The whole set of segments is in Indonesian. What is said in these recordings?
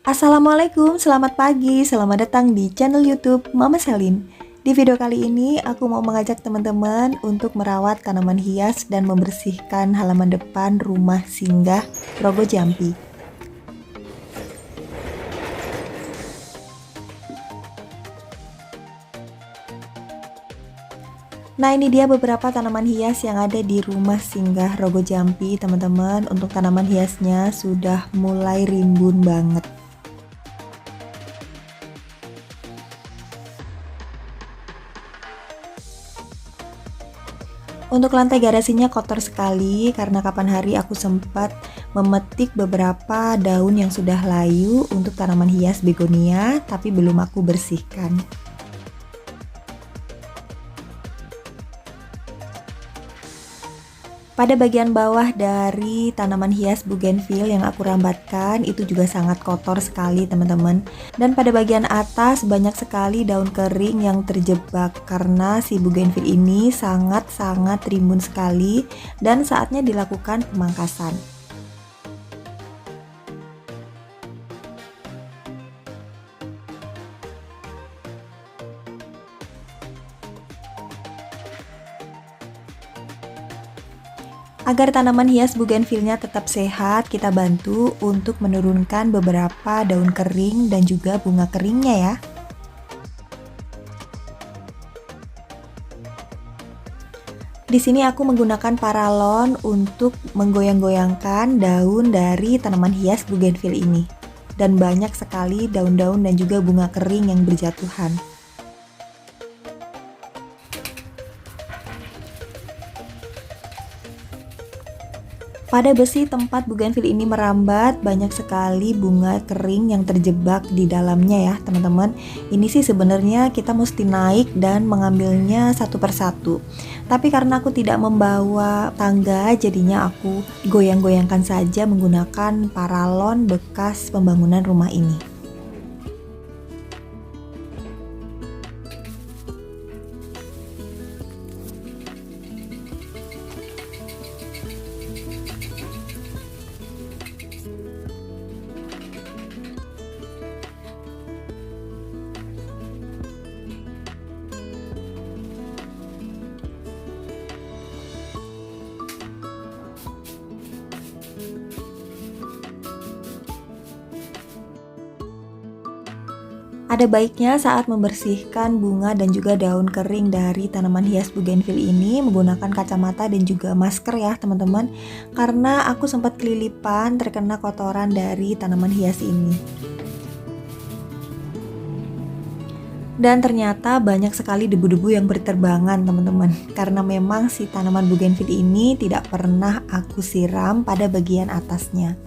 Assalamualaikum, selamat pagi, selamat datang di channel YouTube Mama Selin. Di video kali ini aku mau mengajak teman-teman untuk merawat tanaman hias dan membersihkan halaman depan rumah singgah Rogo Jampi. Nah, ini dia beberapa tanaman hias yang ada di rumah singgah Rogo Jampi, teman-teman. Untuk tanaman hiasnya sudah mulai rimbun banget. Untuk lantai garasinya kotor sekali karena kapan hari aku sempat memetik beberapa daun yang sudah layu untuk tanaman hias begonia, tapi belum aku bersihkan. Pada bagian bawah dari tanaman hias bougainville yang aku rambatkan itu juga sangat kotor sekali, teman-teman. Dan pada bagian atas banyak sekali daun kering yang terjebak karena si bougainville ini sangat-sangat rimbun sekali dan saatnya dilakukan pemangkasan. Agar tanaman hias bougainville-nya tetap sehat, kita bantu untuk menurunkan beberapa daun kering dan juga bunga keringnya ya. Di sini aku menggunakan paralon untuk menggoyang-goyangkan daun dari tanaman hias bougainville ini. Dan banyak sekali daun-daun dan juga bunga kering yang berjatuhan. Pada besi tempat bougainville ini merambat, banyak sekali bunga kering yang terjebak di dalamnya ya teman-teman. Ini sih sebenarnya kita mesti naik dan mengambilnya satu persatu. Tapi karena aku tidak membawa tangga, jadinya aku goyang-goyangkan saja menggunakan paralon bekas pembangunan rumah ini. Ada baiknya saat membersihkan bunga dan juga daun kering dari tanaman hias bougainville ini menggunakan kacamata dan juga masker ya teman-teman, karena aku sempat kelilipan terkena kotoran dari tanaman hias ini. Dan ternyata banyak sekali debu-debu yang berterbangan teman-teman, karena memang si tanaman bougainville ini tidak pernah aku siram pada bagian atasnya.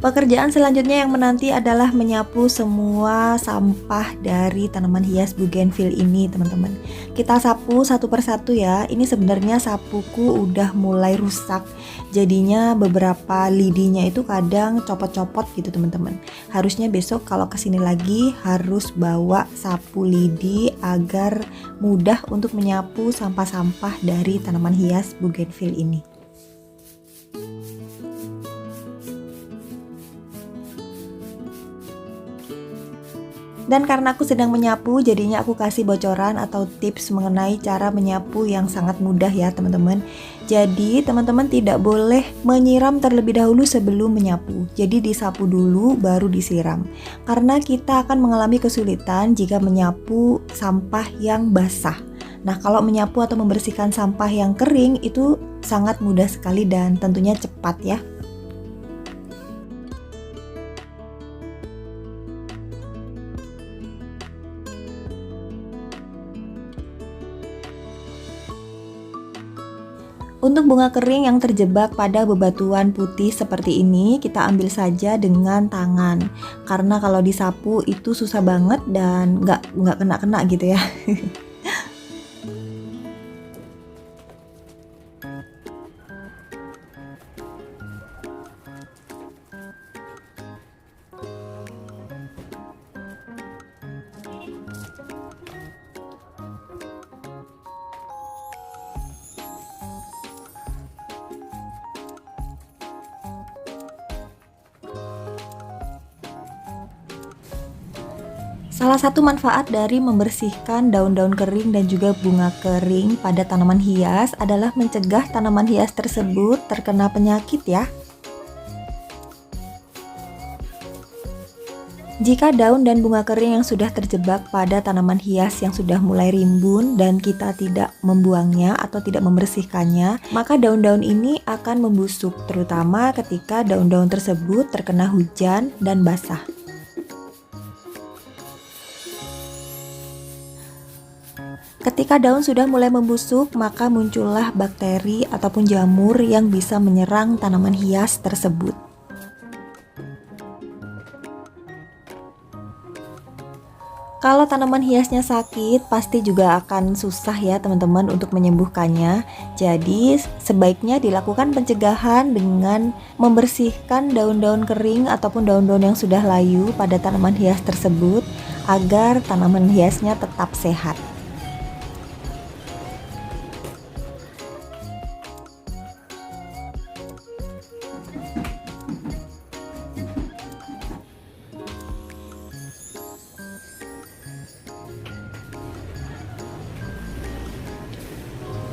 Pekerjaan selanjutnya yang menanti adalah menyapu semua sampah dari tanaman hias bougainville ini teman-teman. Kita sapu satu persatu ya. Ini sebenarnya sapuku udah mulai rusak. Jadinya beberapa lidinya itu kadang copot-copot gitu teman-teman. Harusnya besok kalau kesini lagi harus bawa sapu lidi agar mudah untuk menyapu sampah-sampah dari tanaman hias bougainville ini. Dan karena aku sedang menyapu, jadinya aku kasih bocoran atau tips mengenai cara menyapu yang sangat mudah ya teman-teman. Jadi teman-teman tidak boleh menyiram terlebih dahulu sebelum menyapu. Jadi disapu dulu baru disiram. Karena kita akan mengalami kesulitan jika menyapu sampah yang basah. Nah, kalau menyapu atau membersihkan sampah yang kering itu sangat mudah sekali dan tentunya cepat ya. Untuk bunga kering yang terjebak pada bebatuan putih seperti ini, kita ambil saja dengan tangan. Karena kalau disapu itu susah banget dan nggak kena-kena gitu ya. Salah satu manfaat dari membersihkan daun-daun kering dan juga bunga kering pada tanaman hias adalah mencegah tanaman hias tersebut terkena penyakit ya. Jika daun dan bunga kering yang sudah terjebak pada tanaman hias yang sudah mulai rimbun dan kita tidak membuangnya atau tidak membersihkannya, maka daun-daun ini akan membusuk, terutama ketika daun-daun tersebut terkena hujan dan basah. Ketika daun sudah mulai membusuk, maka muncullah bakteri ataupun jamur yang bisa menyerang tanaman hias tersebut. Kalau tanaman hiasnya sakit, pasti juga akan susah ya teman-teman untuk menyembuhkannya. Jadi sebaiknya dilakukan pencegahan dengan membersihkan daun-daun kering ataupun daun-daun yang sudah layu pada tanaman hias tersebut agar tanaman hiasnya tetap sehat.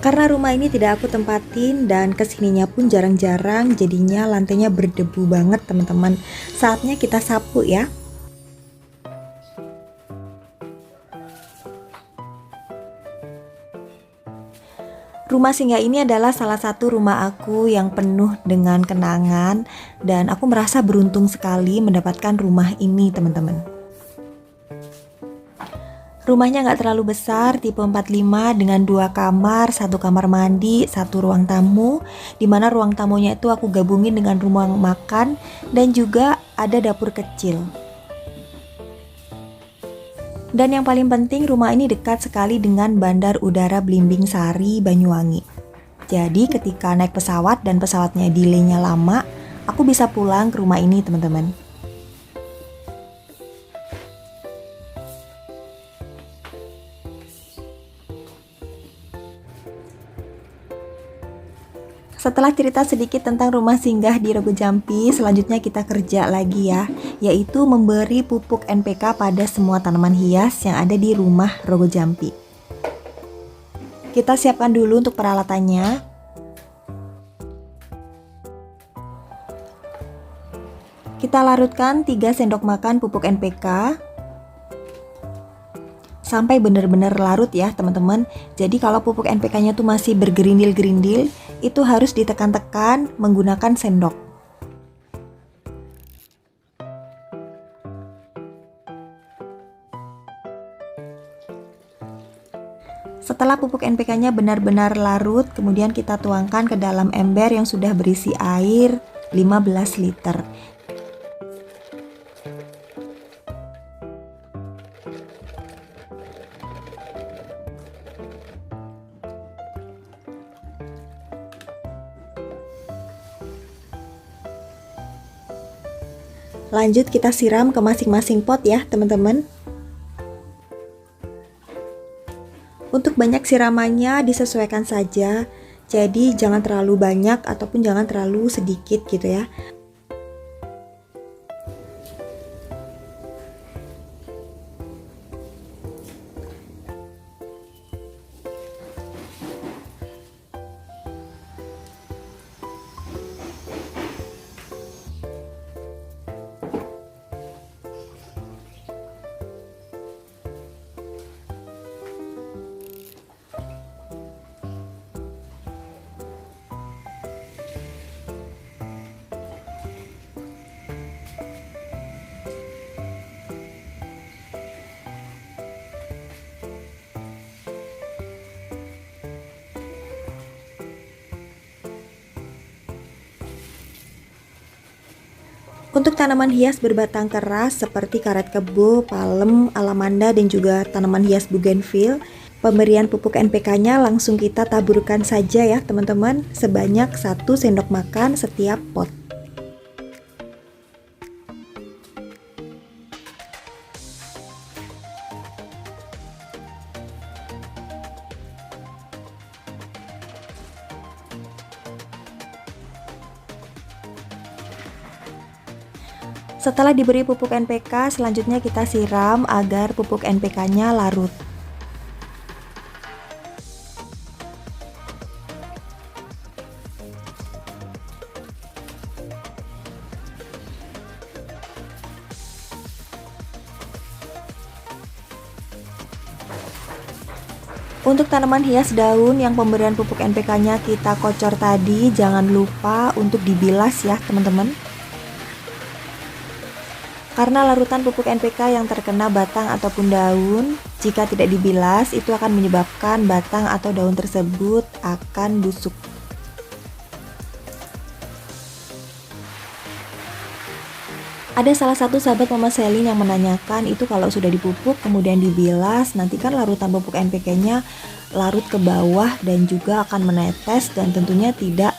Karena rumah ini tidak aku tempatin dan kesininya pun jarang-jarang, jadinya lantainya berdebu banget teman-teman. Saatnya kita sapu ya. Rumah singgah ini adalah salah satu rumah aku yang penuh dengan kenangan dan aku merasa beruntung sekali mendapatkan rumah ini teman-teman. Rumahnya nggak terlalu besar, tipe 45 dengan 2 kamar, 1 kamar mandi, 1 ruang tamu, dimana ruang tamunya itu aku gabungin dengan ruang makan dan juga ada dapur kecil. Dan yang paling penting, rumah ini dekat sekali dengan Bandar Udara Belimbing Sari, Banyuwangi. Jadi ketika naik pesawat dan pesawatnya delay-nya lama, aku bisa pulang ke rumah ini teman-teman. Setelah cerita sedikit tentang rumah singgah di Rogo Jampi, selanjutnya kita kerja lagi ya, yaitu memberi pupuk NPK pada semua tanaman hias yang ada di rumah Rogo Jampi. Kita siapkan dulu untuk peralatannya. Kita larutkan 3 sendok makan pupuk NPK sampai benar-benar larut ya teman-teman. Jadi kalau pupuk NPK-nya tuh masih bergerindil-gerindil, itu harus ditekan-tekan menggunakan sendok. Setelah pupuk NPK-nya benar-benar larut, kemudian kita tuangkan ke dalam ember yang sudah berisi air 15 liter. Lanjut kita siram ke masing-masing pot ya teman-teman. Untuk banyak siramannya disesuaikan saja, jadi jangan terlalu banyak ataupun jangan terlalu sedikit gitu ya. Untuk tanaman hias berbatang keras seperti karet kebo, palem, alamanda, dan juga tanaman hias bougainville, pemberian pupuk NPK-nya langsung kita taburkan saja ya teman-teman, sebanyak 1 sendok makan setiap pot. Setelah diberi pupuk NPK, selanjutnya kita siram agar pupuk NPK-nya larut. Untuk tanaman hias daun yang pemberian pupuk NPK-nya kita kocor tadi, jangan lupa untuk dibilas ya teman-teman. Karena larutan pupuk NPK yang terkena batang ataupun daun, jika tidak dibilas, itu akan menyebabkan batang atau daun tersebut akan busuk. Ada salah satu sahabat Mama Selin yang menanyakan itu kalau sudah dipupuk kemudian dibilas, nanti kan larutan pupuk NPK-nya larut ke bawah dan juga akan menetes dan tentunya tidak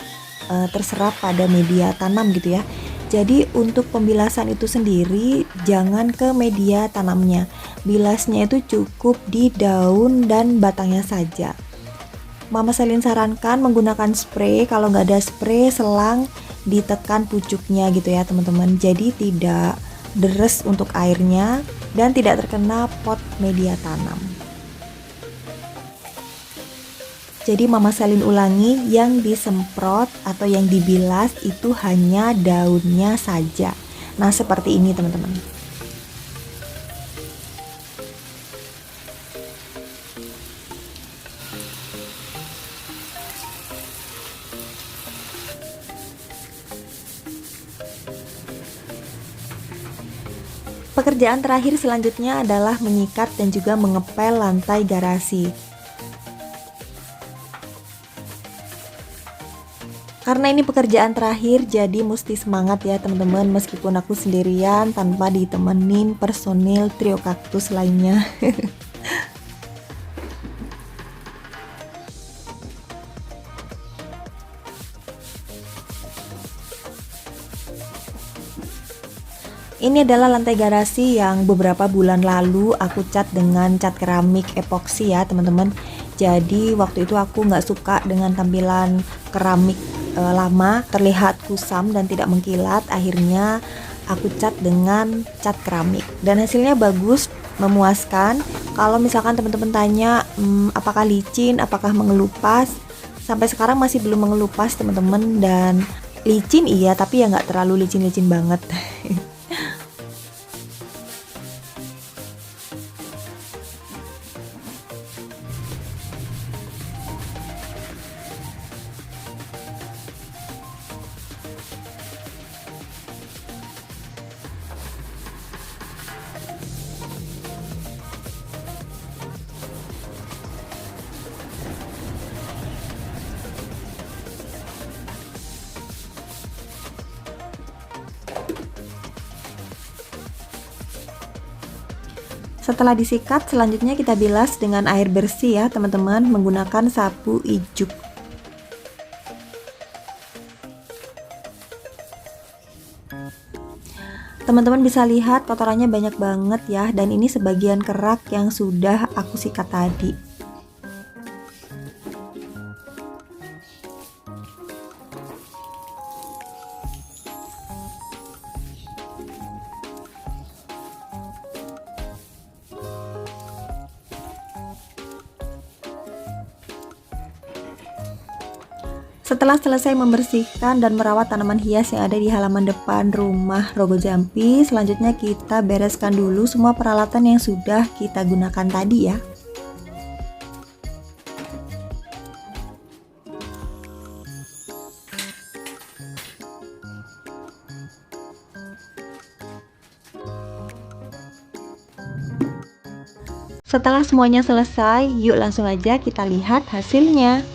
terserap pada media tanam gitu ya. Jadi untuk pembilasan itu sendiri jangan ke media tanamnya, bilasnya itu cukup di daun dan batangnya saja. Mama Selin sarankan menggunakan spray, kalau nggak ada spray selang ditekan pucuknya gitu ya teman-teman, jadi tidak deres untuk airnya dan tidak terkena pot media tanam. Jadi Mama Selin ulangi, yang disemprot atau yang dibilas itu hanya daunnya saja. Nah seperti ini teman-teman. Pekerjaan terakhir selanjutnya adalah menyikat dan juga mengepel lantai garasi. Karena ini pekerjaan terakhir, jadi mesti semangat ya teman-teman, meskipun aku sendirian tanpa ditemenin personil trio kaktus lainnya. Ini adalah lantai garasi yang beberapa bulan lalu aku cat dengan cat keramik epoksi ya teman-teman. Jadi waktu itu aku nggak suka dengan tampilan keramik lama, terlihat kusam dan tidak mengkilat. Akhirnya aku cat dengan cat keramik dan hasilnya bagus, memuaskan. Kalau misalkan teman-teman tanya apakah licin, apakah mengelupas, sampai sekarang masih belum mengelupas teman-teman. Dan licin iya, tapi ya nggak terlalu licin-licin banget. Setelah disikat, selanjutnya kita bilas dengan air bersih ya teman-teman, menggunakan sapu ijuk. Teman-teman bisa lihat kotorannya banyak banget ya, dan ini sebagian kerak yang sudah aku sikat tadi. Setelah selesai membersihkan dan merawat tanaman hias yang ada di halaman depan rumah Rogo Jampi, selanjutnya kita bereskan dulu semua peralatan yang sudah kita gunakan tadi ya. Setelah semuanya selesai, yuk langsung aja kita lihat hasilnya.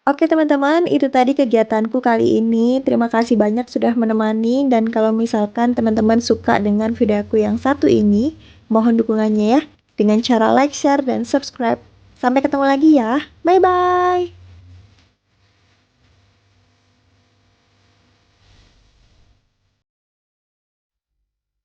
Oke teman-teman, itu tadi kegiatanku kali ini. Terima kasih banyak sudah menemani dan kalau misalkan teman-teman suka dengan videoku yang satu ini, mohon dukungannya ya dengan cara like, share, dan subscribe. Sampai ketemu lagi ya. Bye-bye.